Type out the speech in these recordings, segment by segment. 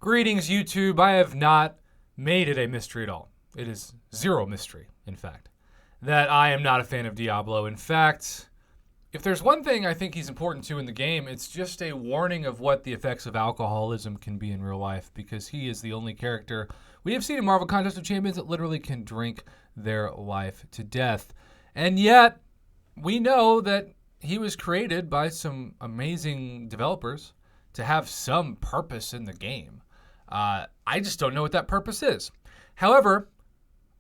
Greetings, YouTube. I have not made it a mystery at all. It is zero mystery, in fact, that I am not a fan of Diablo. In fact, if there's one thing I think he's important to in the game, it's just a warning of what the effects of alcoholism can be in real life, because he is the only character we have seen in Marvel Contest of Champions that literally can drink their life to death. And yet, we know that he was created by some amazing developers to have some purpose in the game. I just don't know what that purpose is. However,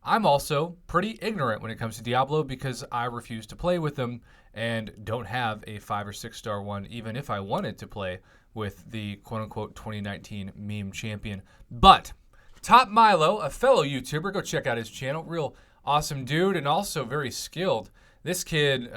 I'm also pretty ignorant when it comes to Diablo because I refuse to play with them and don't have a 5 or 6 star one, even if I wanted to play with the quote-unquote 2019 meme champion. But Top Milo, a fellow YouTuber, go check out his channel. Real awesome dude and also very skilled. This kid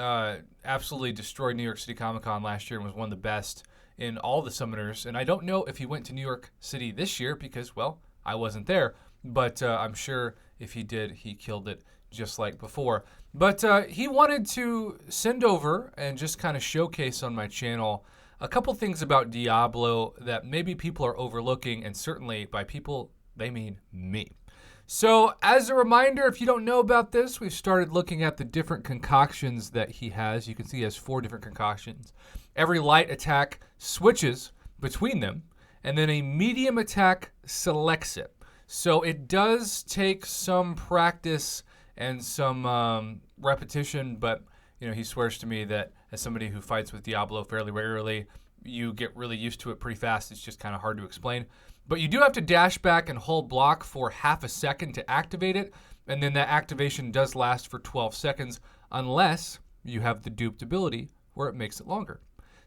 absolutely destroyed New York City Comic Con last year and was one of the best in all the summoners. And I don't know if he went to New York City this year because, well, I wasn't there. But I'm sure if he did, he killed it just like before. But he wanted to send over and just kind of showcase on my channel a couple things about Diablo that maybe people are overlooking, and certainly by people, they mean me. So as a reminder, if you don't know about this, we've started looking at the different concoctions that he has. You can see he has 4 different concoctions. Every light attack switches between them, and then a medium attack selects it. So it does take some practice and some repetition, but you know, he swears to me that as somebody who fights with Diablo fairly regularly, you get really used to it pretty fast. It's just kind of hard to explain. But you do have to dash back and hold block for half a second to activate it, and then that activation does last for 12 seconds unless you have the duped ability where it makes it longer.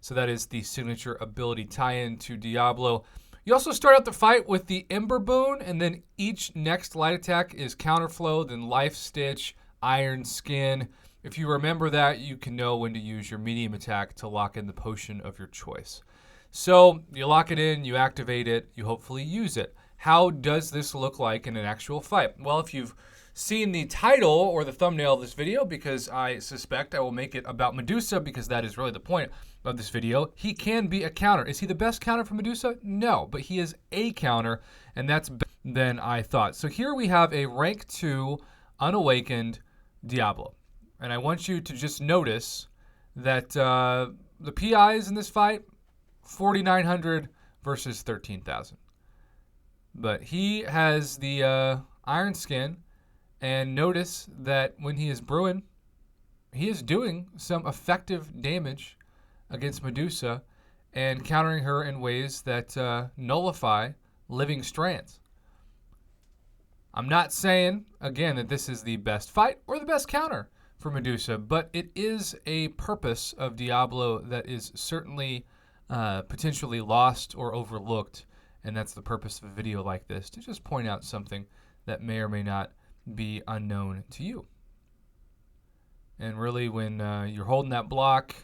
So that is the signature ability tie-in to Diablo. You also start out the fight with the Ember Boon, and then each next light attack is Counterflow, then Life Stitch, Iron Skin. If you remember that, you can know when to use your medium attack to lock in the potion of your choice. So you lock it in, you activate it, you hopefully use it. How does this look like in an actual fight? Well, if you've seen the title or the thumbnail of this video, because I suspect I will make it about Medusa, because that is really the point of this video, he can be a counter. Is he the best counter for Medusa? No, but he is a counter, and that's better than I thought. So here we have a rank 2 unawakened Diablo. And I want you to just notice that the PIs in this fight, 4,900 versus 13,000. But he has the Iron Skin, and notice that when he is brewing, he is doing some effective damage against Medusa and countering her in ways that nullify living strands. I'm not saying, again, that this is the best fight or the best counter for Medusa, but it is a purpose of Diablo that is certainly potentially lost or overlooked, and that's the purpose of a video like this, to just point out something that may or may not be unknown to you. And really, when you're holding that block,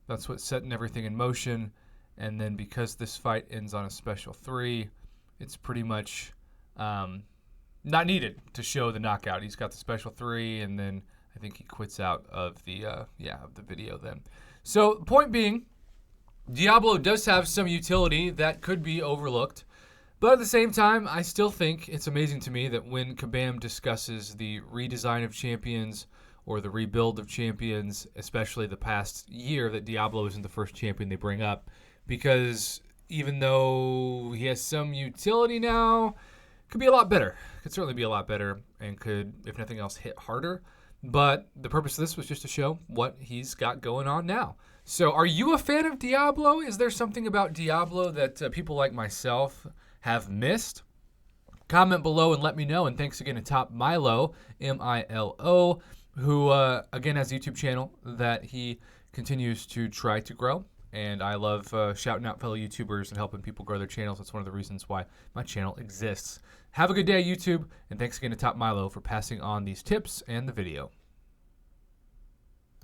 that's what's setting everything in motion. And then because this fight ends on a special 3, it's pretty much not needed to show the knockout. He's got the special 3, and then I think he quits out of the of the video then. So point being, Diablo does have some utility that could be overlooked, but at the same time, I still think it's amazing to me that when Kabam discusses the redesign of champions or the rebuild of champions, especially the past year, that Diablo isn't the first champion they bring up, because even though he has some utility now, could be a lot better. Could certainly be a lot better and could, if nothing else, hit harder. But the purpose of this was just to show what he's got going on now. So are you a fan of Diablo? Is there something about Diablo that people like myself have missed? Comment below and let me know. And thanks again to Top Milo, M-I-L-O, who, again, has a YouTube channel that he continues to try to grow. And I love shouting out fellow YouTubers and helping people grow their channels. That's one of the reasons why my channel exists. Have a good day, YouTube. And thanks again to Top Milo for passing on these tips and the video.